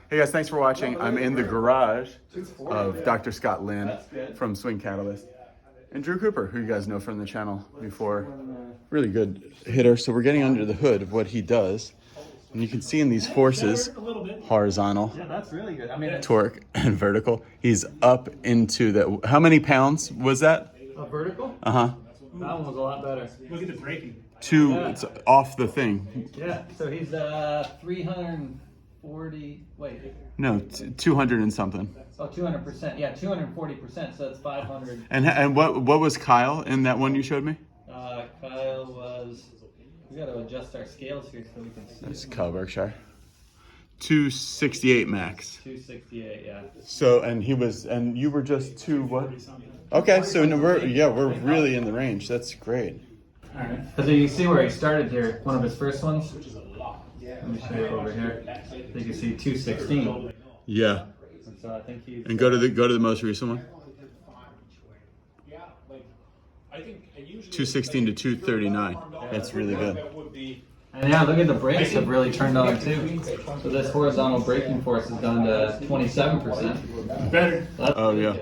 Hey guys, thanks for watching. I'm in the garage of Dr. Scott Lynn from Swing Catalyst and Drew Cooper, who you guys know from the channel before. Really good hitter. So we're getting under the hood of what he does. And you can see in these forces, horizontal, that's really good. I mean, torque, and vertical. He's up into the, how many pounds was that? Vertical? Uh-huh. That one was a lot better. Look at the braking. It's off the thing. Yeah, so he's 340, wait. No, 200 and something. Oh, 200%. Yeah, 240%, so that's 500. And what was Kyle in that one you showed me? Kyle was, we got to adjust our scales here so we can see. That's Kyle Berkshire. 268 max. 268, yeah. So, and you were just what? Okay, so no, we're really in the range. That's great. All right. So you see where he started here, one of his first ones. Let me show you over here. So you can see 216. Yeah. And so I think he's. And go to the most recent one. 216 to 239. That's really good. And yeah, look at the brakes have really turned on too. So this horizontal braking force has gone to 27%. Better. Oh yeah.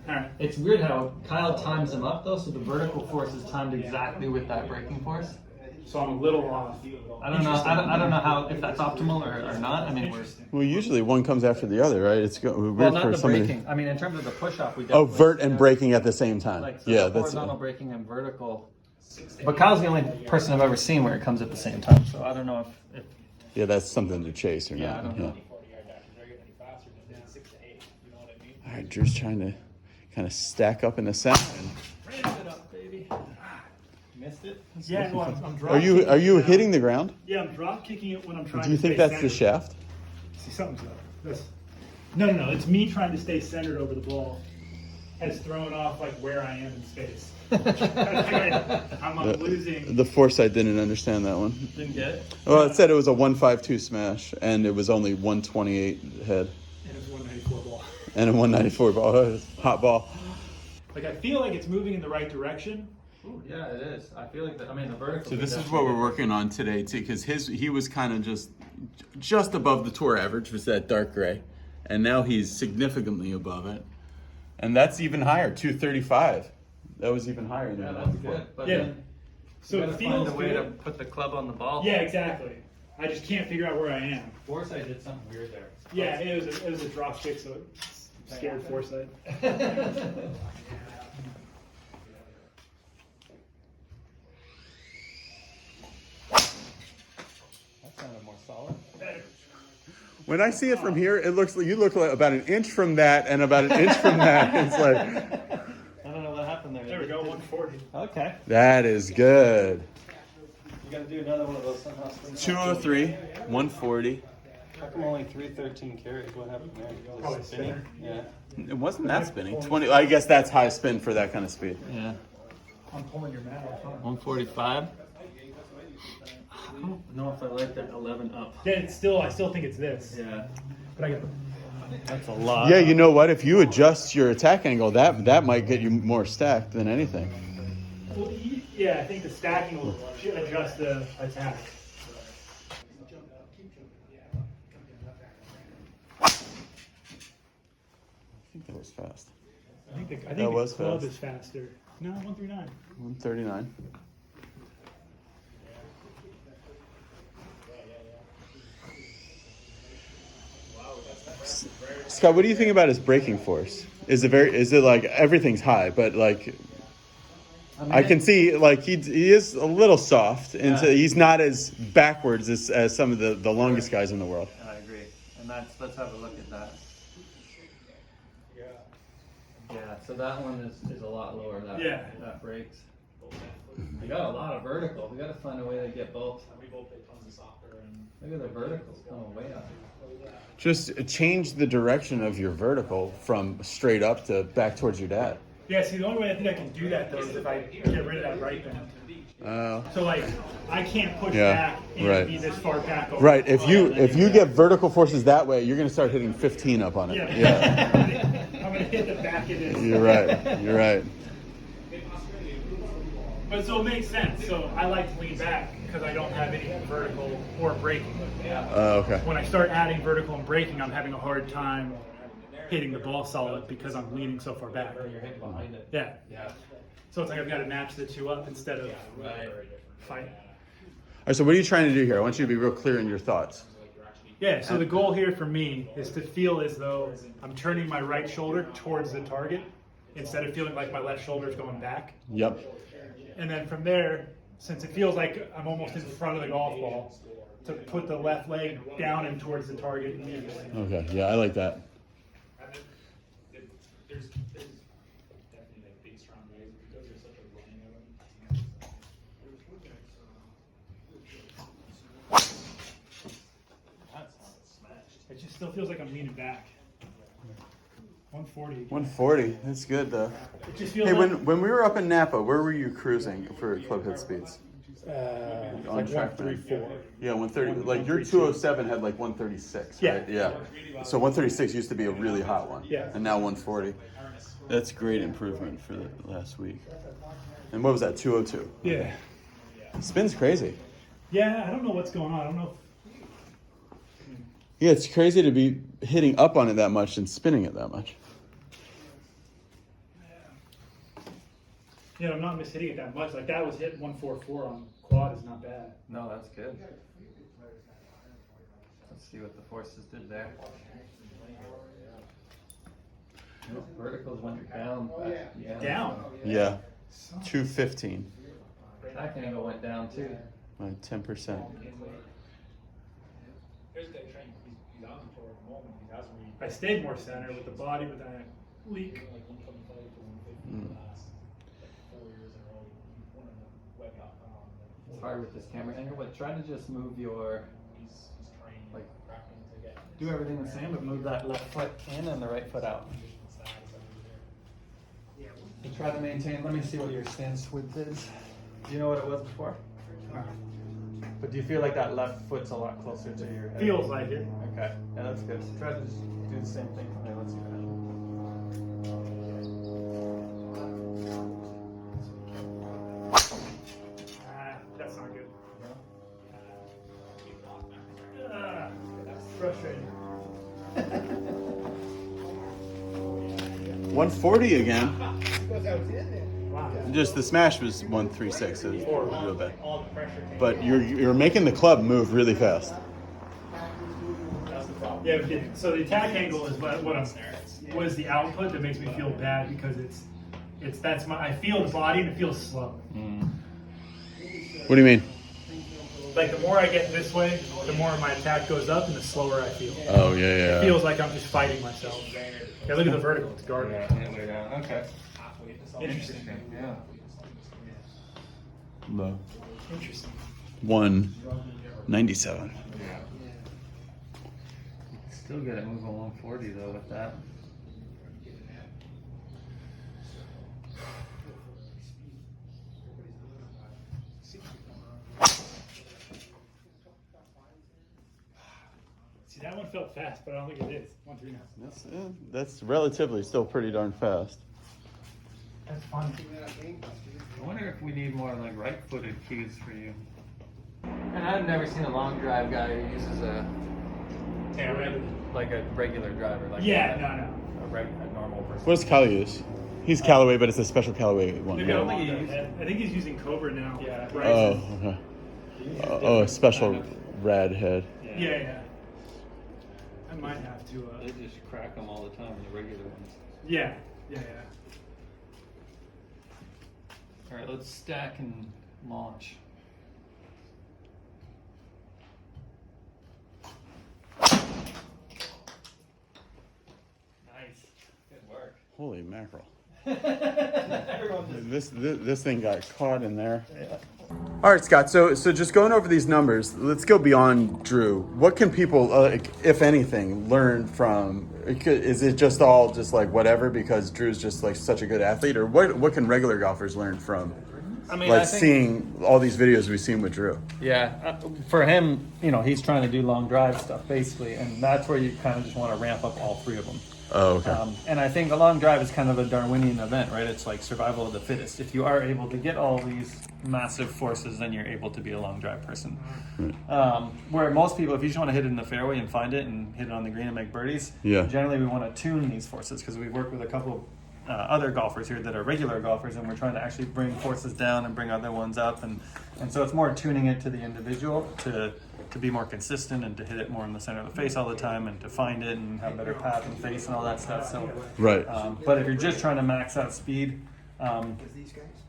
Alright. It's weird how Kyle times them up though, so the vertical force is timed exactly with that braking force. So I'm a little off. I don't know. I don't know how if that's optimal or not. I mean, Well, usually one comes after the other, right? It's weird well, not for the somebody. braking. I mean, in terms of the push off, we Oh, definitely vert and braking at the same time. like so Yeah, the that's horizontal braking and vertical. But Kyle's the only person I've ever seen where it comes at the same time. So I don't know if yeah, that's something to chase or yeah, not. I don't know. All right, Drew's trying to kind of stack up in the center. Raise it up, baby. Missed it. Yeah, well, I'm drop Are you kicking hitting the ground? Yeah, I'm drop kicking it when I'm trying Do you to think stay that's the centered. shaft? See, something's up. No. It's me trying to stay centered over the ball. Has thrown off like where I am in space. I'm losing. The foresight didn't understand that one. Didn't get it. Well, it said it was a 152 smash, and it was only 128 head. And it's 194 ball. And a 194 ball, hot ball. Like I feel like it's moving in the right direction. Ooh, yeah, it is. I feel like the vertical. So this is what we're working on today too, because he was kind of just above the tour average, was that dark gray, and now he's significantly above it, and that's even higher, 235. That was even higher than Yeah, that that's before. good. But Yeah. then So you it gotta feels find a way good. to put the club on the ball. Yeah, exactly. I just can't figure out where I am. Foresight did something weird there. Yeah, it was a drop kick, so it scared Foresight. That sounded more solid. When I see it from here, it looks like you look like about an inch from that and about an inch from that. It's like I don't know what happened there. There we go, 140. Okay. that is good. You gotta do another one of those somehow. 203, 140. How come only 313 carries? What happened there? Probably spinning. Yeah. It wasn't that spinning. 20. I guess that's high spin for that kind of speed. Yeah. I'm pulling your mat off. 145. I don't know if I like that 11 up. Yeah, I still think it's this. Yeah. But I got That's a lot. Yeah, you know what? If you adjust your attack angle, that might get you more stacked than anything. well, yeah, I think the stacking will adjust the attack. I think that was fast. I think That the was club fast. is faster. No, 139. 139. Scott, what do you think about his braking force? Is it like everything's high, but like I can see like he is a little soft, and so he's not as backwards as some of the longest guys in the world. I agree. And let's have a look at that. Yeah, so that one is a lot lower. That breaks. We got a lot of vertical. We got to find a way to get both. Look at the verticals coming way up. Just change the direction of your vertical from straight up to back towards your dad. Yeah, see, the only way I think I can do that though is if I get rid of that right bend. So like, I can't push back and be this far back. Over Right. If you get vertical forces that way, you're gonna start hitting 15 up on it. Yeah. I'm gonna hit the back of this. You're right. You're right. But so it makes sense. So I like to lean back because I don't have any vertical or braking. Okay. When I start adding vertical and braking, I'm having a hard time hitting the ball solid because I'm leaning so far back. You're hitting behind it. Yeah. Yeah. So it's like I've got to match the two up instead of fighting. All right, so what are you trying to do here? I want you to be real clear in your thoughts. Yeah, so the goal here for me is to feel as though I'm turning my right shoulder towards the target instead of feeling like my left shoulder is going back. Yep. And then from there, since it feels like I'm almost in front of the golf ball, to put the left leg down and towards the target immediately. Okay, yeah, I like that. It just still feels like I'm leaning back. 140. 140, that's good though. It just feels Hey, like, when we were up in Napa, where were you cruising for Clubhead speeds? like track, 134. Yeah, 130. Like your 207 had like 136, right? Yeah. So 136 used to be a really hot one. Yeah. And now 140. That's great improvement for the last week. And what was that? 202. Yeah. Spin's crazy. Yeah, I don't know what's going on. I don't know. Yeah, it's crazy to be hitting up on it that much and spinning it that much. Yeah, I'm not mishitting it that much. Like that was hit 144 on quad is not bad. No, that's good. Let's see what the forces did there. No, verticals went down. Yeah. Down. Yeah. 215. Attack angle went down too. Like 10%. I stayed more center with the body, but then I leak. It's hard with this camera angle, but try to just move your, like, do everything the same, but move that left foot in and the right foot out. And try to maintain, let me see what your stance width is. Do you know what it was before? But do you feel like that left foot's a lot closer to your head? Feels like it. Okay, yeah, that's good. So try to just do the same thing from there. Let's see what happens. That's not good. That's frustrating. 140 again. Wow. Just the smash was 136. So it was real bad. All the pressure came. But you're making the club move really fast. Yeah, so the attack angle is what is the output that makes me feel bad because I feel the body and it feels slow. What do you mean? Like the more I get this way, the more my attack goes up and the slower I feel. Oh yeah. It feels like I'm just fighting myself. Yeah, look at the vertical, it's garbage. Yeah, okay. Interesting. Yeah. Low. Interesting. 197. Still good at moving 140 though with that. See, that one felt fast, but I don't think it is. 139. That's relatively still pretty darn fast. That's fun. I wonder if we need more like right-footed cues for you. And I've never seen a long drive guy who uses a like a regular driver. Like Yeah, a normal person. What does Kyle use? He's Callaway, but it's a special Callaway one. Maybe I Right? don't think I think he's using Cobra now. Yeah. Right? Oh, okay. Oh, a special rad head. Yeah. I might have to. They just crack them all the time, the regular ones. Yeah. All right, let's stack and launch. Nice. Good work. Holy mackerel! This thing got caught in there. All right, Scott. So just going over these numbers, let's go beyond Drew. What can people, if anything, learn from? Is it just like whatever because Drew's just like such a good athlete, or what can regular golfers learn from I mean, like I think, seeing all these videos we've seen with Drew. yeah, for him, you know, he's trying to do long drive stuff basically, and that's where you kind of just want to ramp up all three of them. Oh, okay. And I think a long drive is kind of a Darwinian event, right? It's like survival of the fittest. If you are able to get all these massive forces, then you're able to be a long drive person. Where most people, if you just want to hit it in the fairway and find it and hit it on the green and make birdies, generally we want to tune these forces because we've worked with a couple other golfers here that are regular golfers, and we're trying to actually bring forces down and bring other ones up, and so it's more tuning it to the individual to be more consistent and to hit it more in the center of the face all the time and to find it and have better path and face and all that stuff. So right. But if you're just trying to max out speed,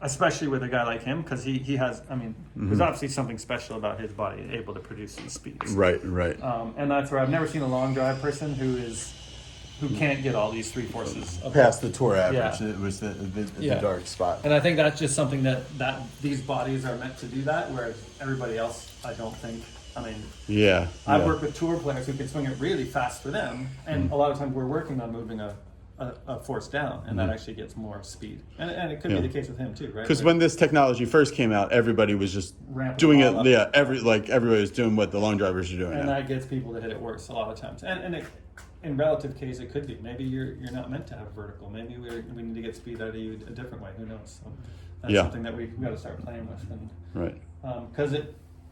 especially with a guy like him, because he has, I mean, there's obviously something special about his body able to produce these speeds. Right. And that's where I've never seen a long drive person who can't get all these three forces Past the tour average, Yeah. it was the Yeah. dark spot. And I think that's just something that these bodies are meant to do that, whereas everybody else, I don't think. I mean, Yeah. I've worked with tour players who can swing it really fast for them, and a lot of times we're working on moving a force down, and that actually gets more speed. And it could be the case with him too, right? Because when this technology first came out, everybody was just Ramping doing all it. up. Yeah, everybody was doing what the long drivers are doing. and now. that gets people to hit it worse a lot of times. And it, in relative case, it could be maybe you're not meant to have vertical. Maybe we need to get speed out of you a different way. Who knows? So that's something that we've got to start playing with. And Right. because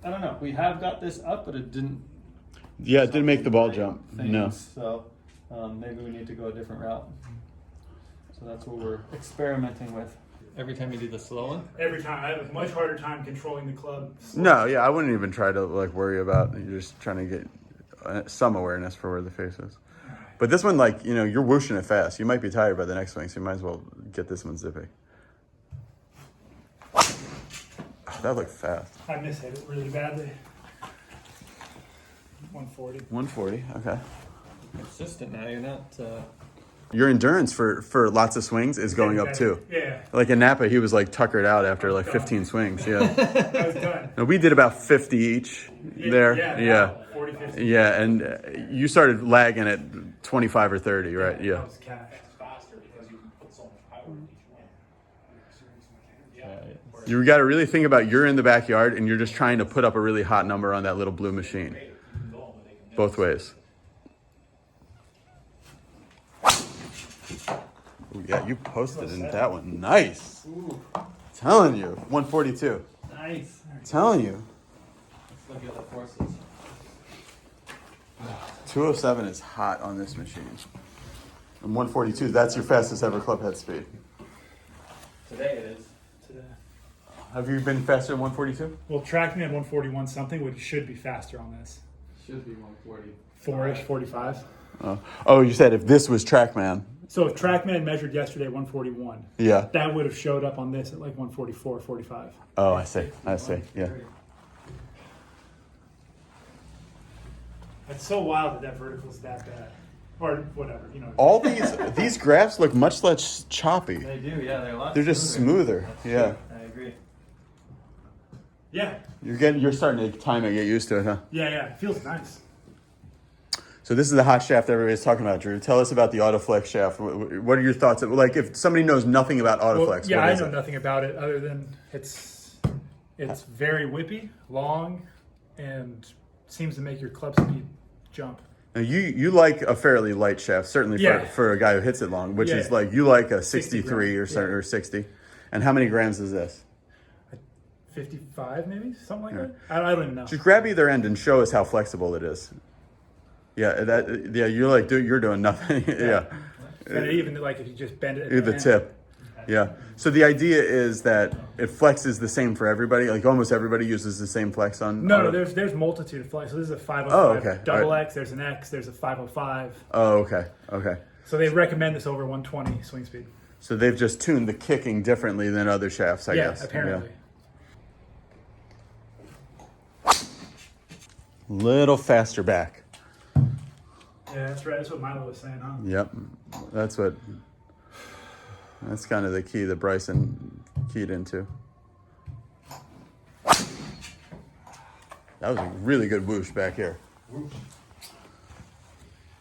I don't know. We have got this up, but it didn't. Yeah, it didn't make the ball jump. No. So maybe we need to go a different route. So that's what we're experimenting with. Every time you do the slow one? Every time. I have a much harder time controlling the club. No, yeah, I wouldn't even try to like worry about. You're just trying to get some awareness for where the face is. But this one, like, you know, you're whooshing it fast. You might be tired by the next swing, so you might as well get this one zippy. Oh, that looked fast. I mishit it really badly. 140. 140, okay. Consistent now. You're not. Your endurance for lots of swings is going up too. Yeah. Like in Napa, he was like tuckered out after like 15 swings. Yeah. I was done. No, we did about 50 each there. Yeah. 40, 50. Yeah, and you started lagging at 25 or 30, right? Yeah. That was cash. You got to really think about you're in the backyard and you're just trying to put up a really hot number on that little blue machine. Both ways. Ooh, yeah, you posted in that one. Nice. Telling you. 142. Nice. Telling you. Let's look at the forces. 207 is hot on this machine. And 142, that's your fastest ever clubhead speed. Today it is. Today. Have you been faster than 142? Well, TrackMan 141 something, which should be faster on this. Should be 140. 4-ish, 45. Oh, you said if this was TrackMan. So if TrackMan measured yesterday 141, Yeah. that would have showed up on this at like 144, 45. Oh, I see. Yeah. It's so wild that vertical's that bad. Or whatever, you know. All these graphs look much less choppy. They do, yeah. They're a lot. They're just smoother. Yeah. I agree. Yeah. You're starting to time it, get used to it, huh? Yeah. It feels nice. So this is the hot shaft everybody's talking about, Drew. Tell us about the Autoflex shaft. What are your thoughts? Like, if somebody knows nothing about Autoflex, Well, yeah, what I is know it? nothing about it other than it's very whippy, long, and seems to make your club speed jump. Now, you like a fairly light shaft, certainly for a guy who hits it long, which is like you like a 63 or 60. And how many grams is this? 55 maybe, something like that. I don't even know. Just grab either end and show us how flexible it is. Yeah, you're doing nothing. Yeah. And even like if you just bend it, The tip. Yeah. So the idea is that it flexes the same for everybody. Like almost everybody uses the same flex on. No, there's multitude of flex. So this is a 505 okay. double All right. X. There's an X. There's a 505. Oh, okay. So they recommend this over 120 swing speed. So they've just tuned the kicking differently than other shafts, I guess. Apparently. Yeah. Little faster back. Yeah, that's right. That's what Milo was saying, huh? Yep. That's kind of the key that Bryson keyed into. That was a really good whoosh back here.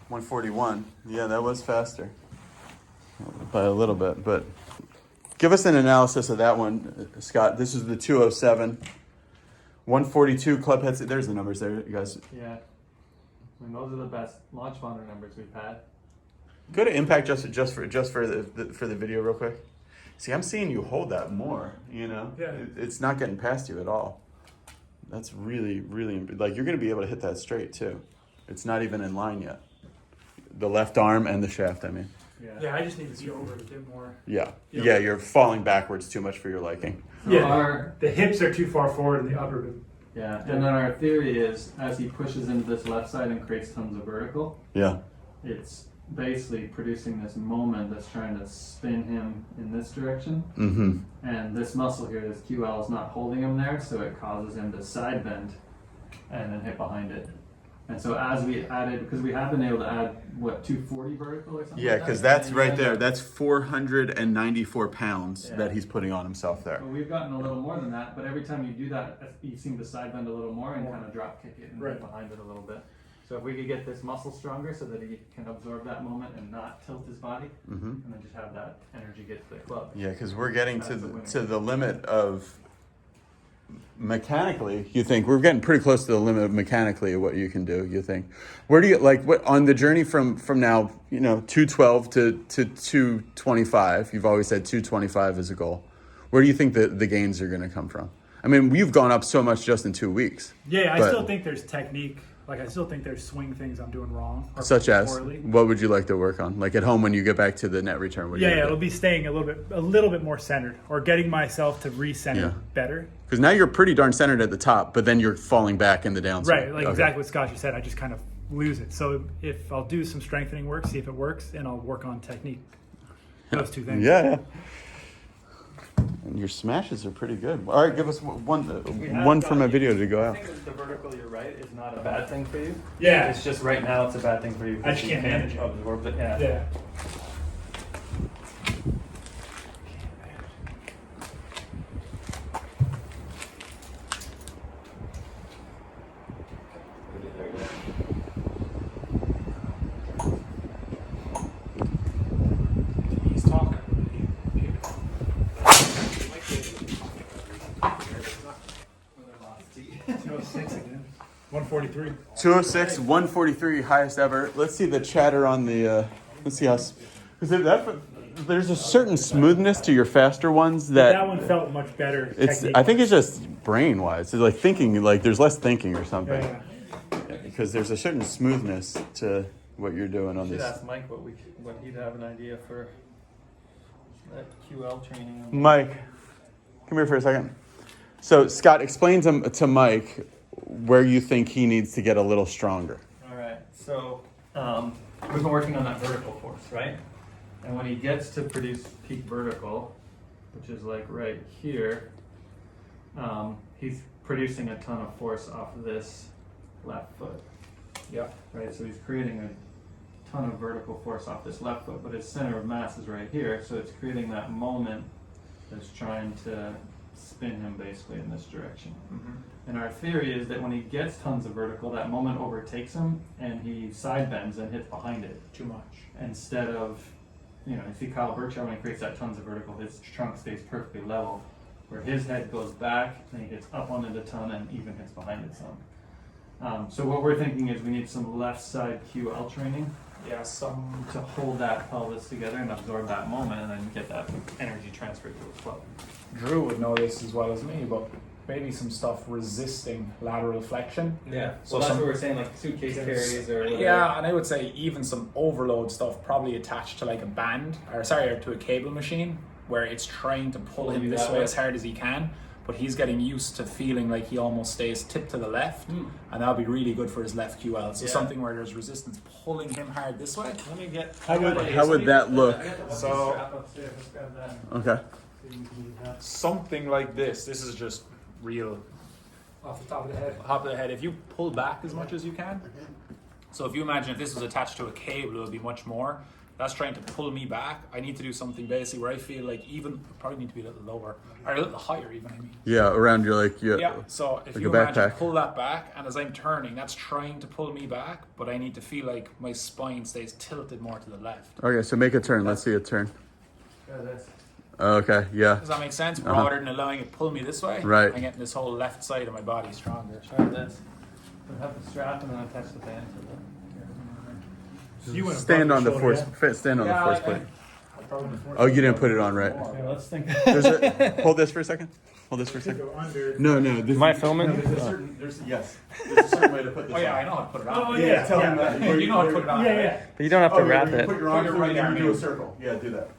141. Yeah, that was faster. By a little bit, but give us an analysis of that one, Scott. This is the 207. 142 Clubhead. There's the numbers there, you guys. Yeah. I mean, those are the best launch monitor numbers we've had. Go to impact just for the video real quick. See, I'm seeing you hold that more, you know? Yeah. It's not getting past you at all. That's really, really, like, you're going to be able to hit that straight, too. It's not even in line yet. The left arm and the shaft, I mean. Yeah, I just need to go over it a bit more. Yeah. Yep. Yeah, you're falling backwards too much for your liking. So Yeah, the hips are too far forward in the upper bit. Yeah, and then our theory is as he pushes into this left side and creates tons of vertical, Yeah. it's basically producing this moment that's trying to spin him in this direction. Mm-hmm. And this muscle here, this QL, is not holding him there, so it causes him to side bend and then hit behind it. And so as we added, because we have been able to add, what, 240 vertical or something Yeah, like that? because that's And right then- there. That's 494 pounds Yeah. that he's putting on himself there. Well, we've gotten a little more than that, but every time you do that, you seem to side bend a little more and kind of drop kick it and Right. get behind it a little bit. So if we could get this muscle stronger so that he can absorb that moment and not tilt his body, Mm-hmm. and then just have that energy get to the club. Yeah, because we're getting That's the winner. to the limit of mechanically. You think we're getting pretty close to the limit of mechanically of what you can do. You think, where do you like what on the journey from now? 212 to 225. You've always said 225 is a goal. Where do you think the gains are going to come from? I mean, we've gone up so much just in 2 weeks. Yeah, I But- still think there's technique. Like, I still think there's swing things I'm doing wrong. Or Such as, poorly. what would you like to work on? Like at home when you get back to the net return. What do you Yeah, do? it'll be staying a little bit more centered, or getting myself to recenter Yeah. better. Because now you're pretty darn centered at the top, but then you're falling back in the downside. Right, like Okay. exactly what Scott just said. I just kind of lose it. So if I'll do some strengthening work, see if it works, and I'll work on technique. Those two things. Yeah. And your smashes are pretty good. All right, give us one from a video to go I out. think the vertical, you're right, is not a bad thing for you. Yeah. It's just right now it's a bad thing for you. I just can't manage it. absorb it. Yeah. Yeah. He's talking. 206 again. 143. 206, 143, highest ever. Let's see the chatter on the. Let's see us. There's a certain smoothness to your faster ones That one felt much better. I think it's just brain wise. It's like thinking, like there's less thinking or something. Yeah. Because there's a certain smoothness to what you're doing on Should this. ask Mike what he'd have an idea for that QL training. Mike, come here for a second. So Scott, explain to Mike where you think he needs to get a little stronger. All right, so we've been working on that vertical force, right? And when he gets to produce peak vertical, which is like right here, he's producing a ton of force off of this left foot. Yeah. Right, so he's creating a ton of vertical force off this left foot, but his center of mass is right here, so it's creating that moment that's trying to spin him basically in this direction. Mm-hmm. And our theory is that when he gets tons of vertical, that moment overtakes him and he side bends and hits behind it. Too much. Instead of, you see Kyle Berkshire when he creates that tons of vertical, his trunk stays perfectly level, where his head goes back and he hits up onto the ton and even hits behind it some. So what we're thinking is we need some left side QL training. Yeah, some. To hold that pelvis together and absorb that moment and then get that energy transferred to the club. Drew would know this as well as me, but maybe some stuff resisting lateral flexion. Yeah, So so that's some- what we're saying, like suitcase carries or whatever. Yeah, and I would say even some overload stuff probably attached to like a band, or to a cable machine, where it's trying to pull him you this that way way. as hard as he can, but he's getting used to feeling like he almost stays tipped to the left, and that'll be really good for his left QL. So Yeah. something where there's resistance pulling him hard this way. Let me get. How would that look? So- Let's grab that. Okay. Something like this. This is just real Off the top of the head. top of the head. If you pull back as much as you can, so if you imagine if this was attached to a cable, it would be much more. That's trying to pull me back. I need to do something basically where I feel like probably need to be a little lower, or a little higher even, I mean. Yeah, around your Yeah, so if Like you a imagine backpack. pull that back, and as I'm turning, that's trying to pull me back, but I need to feel like my spine stays tilted more to the left. Okay, so make a turn. Let's see a turn. Try this. Okay, yeah. Does that make sense? Rather than allowing it to pull me this way, Right. I'm getting this whole left side of my body stronger. Try this. We have the strap and then attach the band to the. So you went Stand above on the your force. shoulder, Stand on the force plate. yeah? Oh, you didn't put it on right. Yeah, let's think. Hold this for a second. Hold this for a To second. go under. No, no. This, Am I filming? yes. There's a certain way to put this Oh yeah, on. I know how to put it on. Oh yeah, Tell him yeah. that. You know how to put it on. Yeah, right? yeah. But you don't have to wrap you it. Put your arm Put it through right and then down you do a here. circle. Yeah, do that.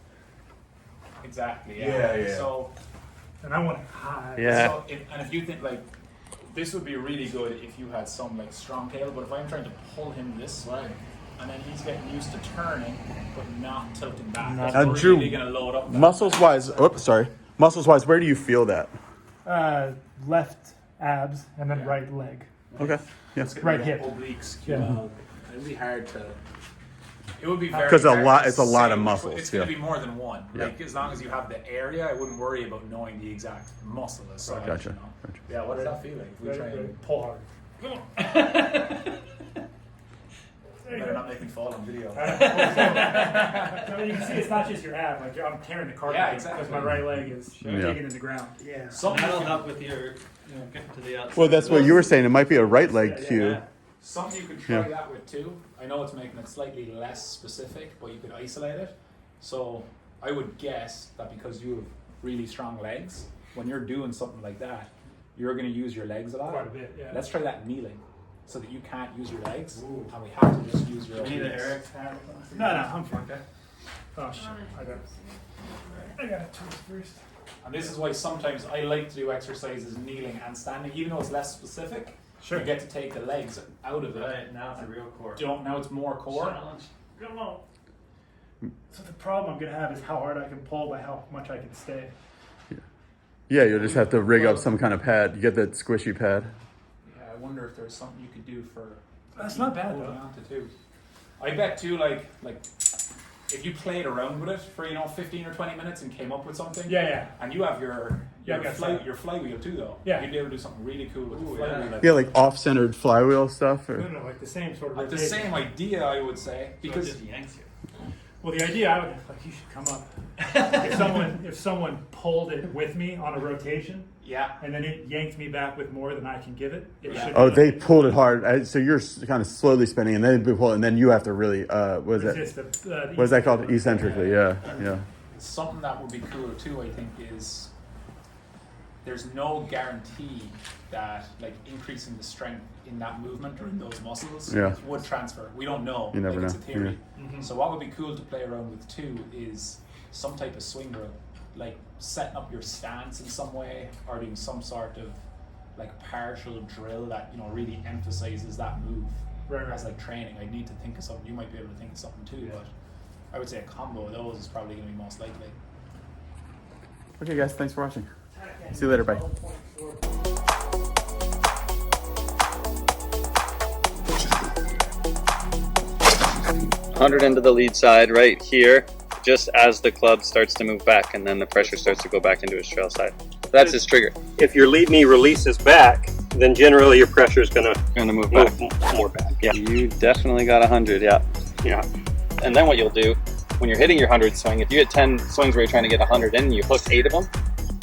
Exactly. Yeah, yeah. So, And I want it high. Yeah. so and if you think like this would be really good if you had some like strong tail, but if I'm trying to pull him this way, and then he's getting used to turning, but not tilting back, Not- that's Drew, really gonna load up. that. Muscles wise, oops, sorry. Muscles wise, where do you feel that? Left abs and then right leg. Okay. Yeah. It's gonna Right be hip. Obliques. Yeah. It'd be hard to. It would be very 'Cause a hard lot- to it's a lot say of which muscles, one- It's going yeah. to be more than one. Yeah. Like as long as you have the area, I wouldn't worry about knowing the exact muscle aside. Gotcha. You know? Gotcha. Yeah. What does that feel like? If we Right, try and right. Pull hard. There you better go. not make me fall on video. I mean, you can see it's not just your ab. Like I'm tearing the cartilage. Yeah, exactly. Because my right leg is Yeah. digging in the ground. Yeah. Something That'll you can, help with your, getting to the outside. Well, that's what you were saying. It might be a right leg cue. Yeah. something you could try Yeah. that with too. I know it's making it slightly less specific, but you could isolate it. So I would guess that because you have really strong legs, when you're doing something like that, you're going to use your legs a lot. Quite a bit, yeah. Let's try that kneeling, so that you can't use your legs, and we have to just use your. Do you need an legs. Eric's hand? No, I'm fine. Oh shit, I got it twist first. And this is why sometimes I like to do exercises kneeling and standing, even though it's less specific. Sure. You get to take the legs out of it. Right, now it's a real core. Now it's more core. Challenge. Come on. So the problem I'm gonna have is how hard I can pull by how much I can stay. Yeah, you'll just have to rig up some kind of pad. You get that squishy pad. Yeah, I wonder if there's something you could do for. That's not bad, holding though. on to too. I bet too, like if you played around with it for 15 or 20 minutes and came up with something. Yeah. And you have your Yeah, I got that. your flywheel too, though. Yeah. You'd be able to do something really cool with the flywheel. yeah. Like, Yeah, like off-centered flywheel stuff. Or... No, like the same sort of like the rotation. same idea, I would say, Because because it just yanks you. Well, the idea I would like you should come up. if someone pulled it with me on a rotation yeah, and then it yanked me back with more than I can give it, it Yeah. should. Oh, they pulled it hard. So you're kind of slowly spinning, and then they pull it, and then you have to really. What is that? resist the What is that called? Eccentrically. Yeah. Yeah. something that would be cool too. I think is there's no guarantee that like increasing the strength in that movement or in those muscles Yeah. would transfer. We don't know. You never It's a know. theory. Mhm. So what would be cool to play around with too is some type of swing drill, like setting up your stance in some way or doing some sort of like partial drill that really emphasizes that move Right. as like training. I need to think of something. You might be able to think of something too, but I would say a combo of those is probably going to be most likely. Okay, guys. Thanks for watching. See you later. Bye. 100 into the lead side right here, just as the club starts to move back, and then the pressure starts to go back into his trail side. That's his trigger. If your lead knee releases back, then generally your pressure is going to Gonna move back. move more back. Yeah. You definitely got 100, yeah. Yeah. And then what you'll do, when you're hitting your 100 swing, if you hit 10 swings where you're trying to get 100 in and you hook 8 of them,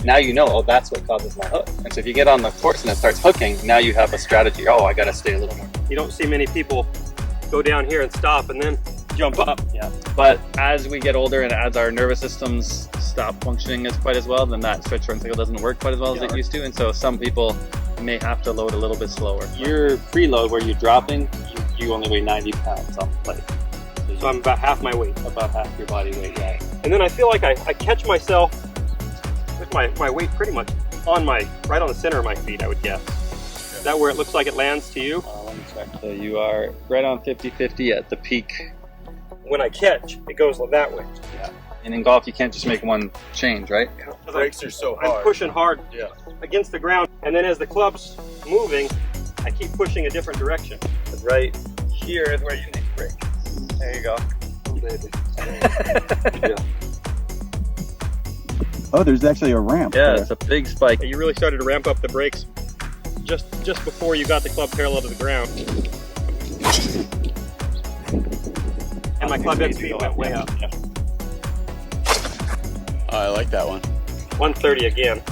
now you know, oh, that's what causes my hook. And so if you get on the course and it starts hooking, now you have a strategy. Oh, I gotta stay a little more. You don't see many people go down here and stop and then jump up. Yeah. But as we get older and as our nervous systems stop functioning as quite as well, then that stretch short cycle doesn't work quite as well as it used to. And so some people may have to load a little bit slower. Your preload where you're dropping, you only weigh 90 pounds on the plate. So I'm about half my weight. About half your body weight, yeah. And then I feel like I catch myself with my weight pretty much right on the center of my feet, I would guess. Is that where it looks like it lands to you? Let me check. So you are right on 50-50 at the peak. When I catch, it goes that way. Yeah. And in golf, you can't just make one change, right? Brakes are so I'm pushing hard Yeah. against the ground, and then as the club's moving, I keep pushing a different direction. Right here is where you need to brake. There you go. Oh, there's actually a ramp. Yeah, it's a big spike. You really started to ramp up the brakes just before you got the club parallel to the ground. And my club head speed went way up. I like that one. 130 again.